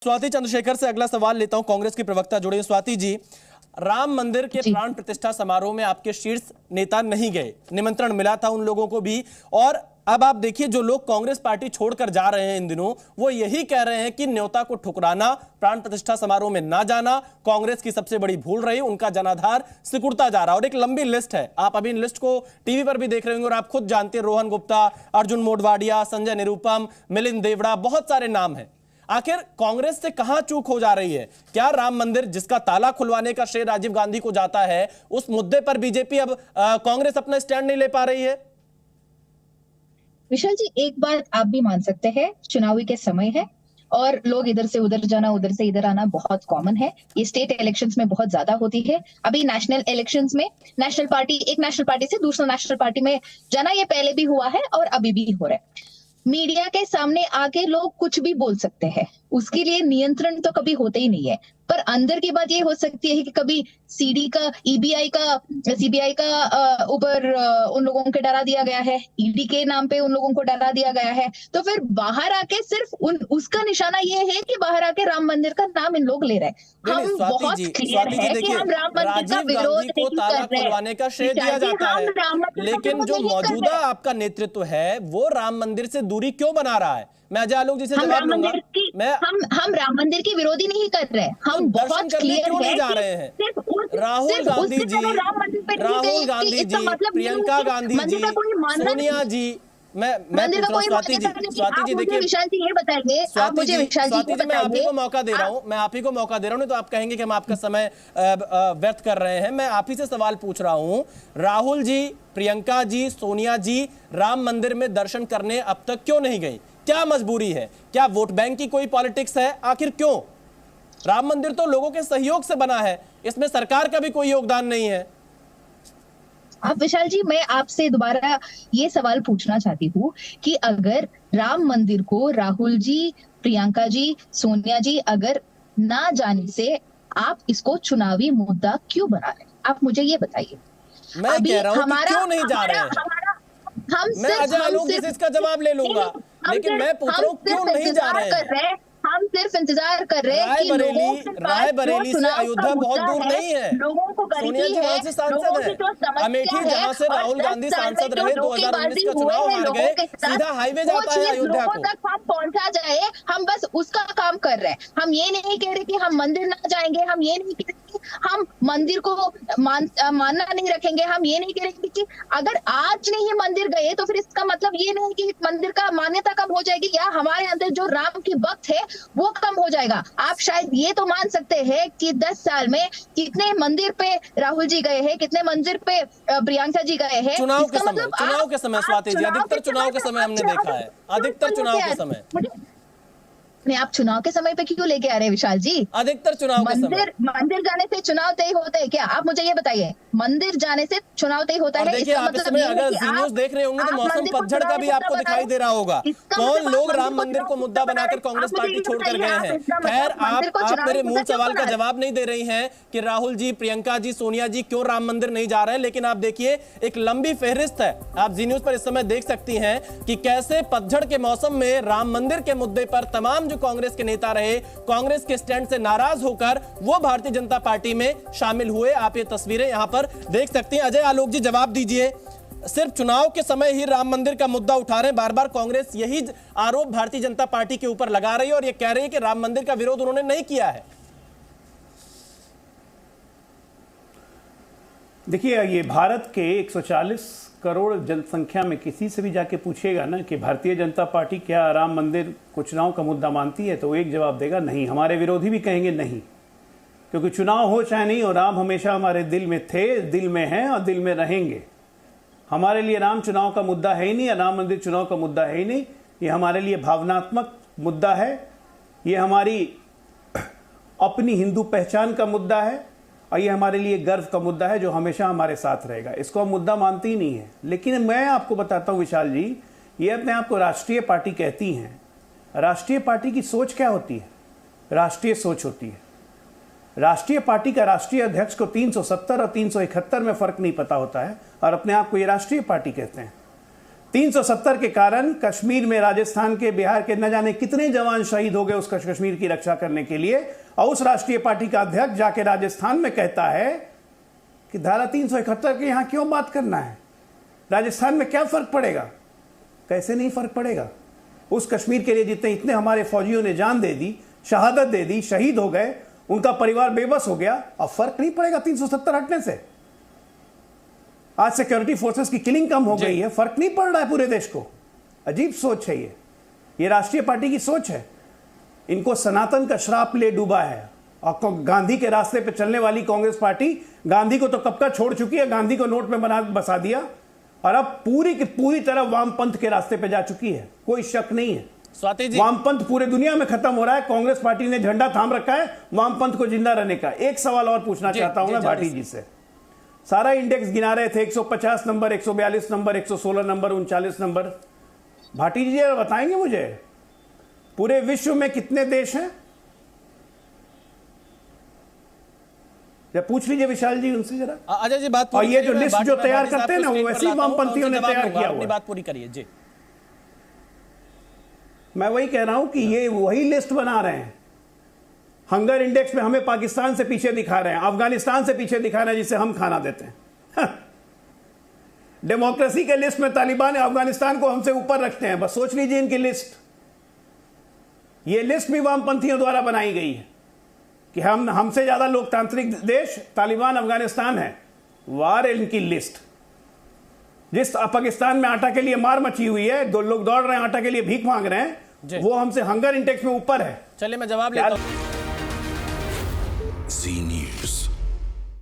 स्वाति चंद्रशेखर से अगला सवाल लेता हूं। कांग्रेस की प्रवक्ता जुड़े हैं। स्वाति जी, राम मंदिर के प्राण प्रतिष्ठा समारोह में आपके शीर्ष नेता नहीं गए, निमंत्रण मिला था उन लोगों को भी, और अब आप देखिए जो लोग कांग्रेस पार्टी छोड़कर जा रहे हैं इन दिनों, वो यही कह रहे हैं कि न्योता को ठुकराना, प्राण प्रतिष्ठा समारोह में ना जाना कांग्रेस की सबसे बड़ी भूल रही, उनका जनाधार सिकुड़ता जा रहा है। और एक लंबी लिस्ट है, आप अभी इन लिस्ट को टीवी पर भी देख रहे होंगे और आप खुद जानते हैं, रोहन गुप्ता, अर्जुन मोढवाडिया, संजय निरुपम, मिलिंद देवड़ा, बहुत सारे नाम हैं। आखिर कांग्रेस से कहां चूक हो जा रही है? क्या राम मंदिर जिसका ताला खुलवाने का श्रेय राजीव गांधी को जाता है, उस मुद्दे पर बीजेपी अब कांग्रेस अपना स्टैंड नहीं ले पा रही है? विशाल जी, एक बात आप भी मान सकते हैं, चुनावी के समय है और लोग इधर से उधर जाना, उधर से इधर आना बहुत कॉमन है। ये स्टेट इलेक्शंस में बहुत ज्यादा होती है। अभी नेशनल इलेक्शंस में एक नेशनल पार्टी से दूसरा नेशनल पार्टी में जाना, ये पहले भी हुआ है और अभी भी हो रहा है। मीडिया के सामने आके लोग कुछ भी बोल सकते हैं, उसके लिए नियंत्रण तो कभी होते ही नहीं है। पर अंदर की बात ये हो सकती है कि कभी सीडी का, सीबीआई का ऊपर उन लोगों को डरा दिया गया है, ईडी के नाम पे उन लोगों को डरा दिया गया है, तो फिर बाहर आके सिर्फ उसका निशाना ये है कि बाहर आके राम मंदिर का नाम इन लोग ले रहे हैं। हम बहुत क्लियर है कि हम राम मंदिर का विरोध नहीं कर रहे, का श्रेय दिया जाता है, लेकिन जो मौजूदा आपका नेतृत्व है वो राम मंदिर से दूरी क्यों बना रहा है? मैं अजय आलोक जी से जवाब लूंगा। हम राम मंदिर की विरोधी नहीं कर रहे, हम बहुत क्लियर नहीं जा रहे हैं। राहुल गांधी जी, प्रियंका गांधी जी, सोनिया जी, स्वाति जी देखिए, विशाल जी ये बताइए, आप मुझे विशाल जी मैं आप ही को मौका दे रहा हूं, नहीं तो आप कहेंगे कि हम आपका समय व्यर्थ कर रहे हैं। मैं आप ही से सवाल पूछ रहा हूं, राहुल जी, प्रियंका जी, सोनिया जी राम मंदिर में दर्शन करने अब तक क्यों नहीं गई? क्या मजबूरी है? क्या वोट बैंक की कोई पॉलिटिक्स है? आखिर क्यों? राम मंदिर तो लोगों के सहयोग से बना है, इसमें सरकार का भी कोई योगदान नहीं है। अब विशाल जी, मैं आपसे दोबारा ये सवाल पूछना चाहती हूँ कि अगर राम मंदिर को राहुल जी, प्रियंका जी, सोनिया जी अगर ना जाने से आप इसको चुनावी मुद्दा क्यों बना रहे हैं? आप मुझे ये बताइए। मैं कह रहा हूं कि क्यों नहीं जा रहे हैं? मैं अजय आलोक जी से इसका जवाब ले लूंगा, लेकिन मैं पूछ रहा हूं क्यों नहीं जा रहे हैं? हम सिर्फ इंतजार कर रहे हैं कि रायबरेली से अयोध्या बहुत दूर नहीं है, लोगों को सोनिया जी वहां से सांसद है, अमेठी जहां से राहुल गांधी सांसद रहे, 2019 का चुनाव हार गए, सीधा हाईवे जाता है अयोध्या को। तक हम पहुंचा जाए, हम बस उसका काम कर रहे हैं। हम ये नहीं कह रहे कि हम मंदिर ना जाएंगे, हम ये नहीं कह रहे कि हम मंदिर को मानना नहीं रखेंगे, हम ये नहीं कह रहे कि अगर आज नहीं मंदिर गए तो फिर इसका मतलब ये नहीं कि मंदिर का मान्यता कम हो जाएगी या हमारे अंदर जो राम की भक्त है वो कम हो जाएगा। आप शायद ये तो मान सकते हैं कि 10 साल में कितने मंदिर पे राहुल जी गए हैं, कितने मंदिर पे प्रियंका जी गए हैं। चुनाव के समय स्वाति जी, अधिकतर चुनाव के समय हमने देखा है, अधिकतर चुनाव के समय। नहीं, आप चुनाव के समय पे क्यों लेके आ रहे हैं विशाल जी? अधिकतर चुनाव के समय मंदिर जाने से चुनाव तय होता है क्या? आप मुझे ये बताइए, मंदिर जाने से चुनाव तय होता है? देखिए, आप इसमें अगर जी न्यूज़ देख रहे होंगे तो मौसम पतझड़ का भी आपको दिखाई दे रहा होगा। कौन लोग राम मंदिर को मुद्दा बनाकर कांग्रेस पार्टी छोड़कर गए हैं? खैर, आप मेरे मूल सवाल का जवाब नहीं दे रही हैं कि राहुल जी, प्रियंका जी, सोनिया जी क्यों राम मंदिर नहीं जा रहे हैं। लेकिन आप देखिए, एक लंबी फहरिस्त है, आप जी न्यूज़ पर इस समय देख सकती हैं कि कैसे पतझड़ के मौसम में राम मंदिर के मुद्दे पर तमाम जो कांग्रेस के नेता रहे, कांग्रेस के स्टैंड से नाराज होकर वो भारतीय जनता पार्टी में शामिल हुए। आप ये तस्वीरें यहां पर देख सकते हैं। अजय आलोक जी, जवाब दीजिए, सिर्फ चुनाव के समय ही राम मंदिर का मुद्दा उठा रहे हैं, बार बार कांग्रेस यही आरोप भारतीय जनता पार्टी के ऊपर लगा रही है और ये कह रही है कि राम मंदिर का विरोध उन्होंने नहीं किया है। देखिए, ये भारत के 140 करोड़ जनसंख्या में किसी से भी जाके पूछेगा ना कि भारतीय जनता पार्टी क्या राम मंदिर को चुनाव का मुद्दा मानती है, तो एक जवाब देगा नहीं। हमारे विरोधी भी कहेंगे नहीं, क्योंकि चुनाव हो चाहे नहीं हो, राम हमेशा हमारे दिल में थे, दिल में हैं और दिल में रहेंगे। हमारे लिए राम चुनाव का मुद्दा है ही नहीं, राम मंदिर चुनाव का मुद्दा है ही नहीं। ये हमारे लिए भावनात्मक मुद्दा है, ये हमारी अपनी हिंदू पहचान का मुद्दा है और ये हमारे लिए गर्व का मुद्दा है जो हमेशा हमारे साथ रहेगा। इसको हम मुद्दा मानते ही नहीं है। लेकिन मैं आपको बताता हूं विशाल जी, ये अपने आप को राष्ट्रीय पार्टी कहती हैं। राष्ट्रीय पार्टी की सोच क्या होती है? राष्ट्रीय सोच होती है। राष्ट्रीय पार्टी का राष्ट्रीय अध्यक्ष को 370 और 371 में फर्क नहीं पता होता है और अपने आप को ये राष्ट्रीय पार्टी कहते हैं। 370 के कारण कश्मीर में, राजस्थान के, बिहार के न जाने कितने जवान शहीद हो गए उस कश्मीर की रक्षा करने के लिए। और उस राष्ट्रीय पार्टी का अध्यक्ष जाके राजस्थान में कहता है कि धारा 371 के यहां क्यों बात करना है, राजस्थान में क्या फर्क पड़ेगा। कैसे नहीं फर्क पड़ेगा? उस कश्मीर के लिए जितने इतने हमारे फौजियों ने जान दे दी, शहादत दे दी, शहीद हो गए, उनका परिवार बेबस हो गया, अब फर्क नहीं पड़ेगा 370 हटने से। आज सिक्योरिटी फोर्सेस की किलिंग कम हो गई है, फर्क नहीं पड़ रहा है पूरे देश को। अजीब सोच है ये राष्ट्रीय पार्टी की सोच है। इनको सनातन का श्राप ले डूबा है। और गांधी के रास्ते पे चलने वाली कांग्रेस पार्टी गांधी को तो कब का छोड़ चुकी है, गांधी को नोट में बसा दिया और अब पूरी की पूरी तरह वामपंथ के रास्ते पे जा चुकी है, कोई शक नहीं है। स्वाति जी, वामपंथ पूरे दुनिया में खत्म हो रहा है, कांग्रेस पार्टी ने झंडा थाम रखा है वामपंथ को जिंदा रहने का। एक सवाल और पूछना चाहता हूं मैं भाटी जी से। सारा इंडेक्स गिना रहे थे, 150 number, 142 number, 116 number, 39 number. Bhati ji बताएंगे मुझे पूरे विश्व में कितने देश हैं? जब पूछ लीजिए विशाल जी उनसे जरा। अजय जी बात और ये जो लिस्ट जो तैयार करते हैं ना, वो वैसे ही वामपंथियों ने तैयार किया हुआ। बात पूरी करिए जी। मैं वही कह रहा हूं कि ये वही लिस्ट बना रहे हैं। हंगर इंडेक्स में हमें पाकिस्तान से पीछे दिखा रहे हैं, अफगानिस्तान से पीछे दिखा रहे हैं जिसे हम खाना देते हैं। डेमोक्रेसी के लिस्ट में तालिबान अफगानिस्तान को हमसे ऊपर रखते हैं। बस सोच लीजिए इनकी लिस्ट। ये लिस्ट भी वामपंथियों द्वारा बनाई गई है कि हमसे ज्यादा लोकतांत्रिक देश तालिबान अफगानिस्तान है। वार इनकी लिस्ट। जिस पाकिस्तान में आटा के लिए मार मची हुई है, दो लोग दौड़ रहे हैं आटा के लिए, भीख मांग रहे हैं, वो हमसे हंगर इंडेक्स में ऊपर है। चलिए मैं जवाब लेता हूं।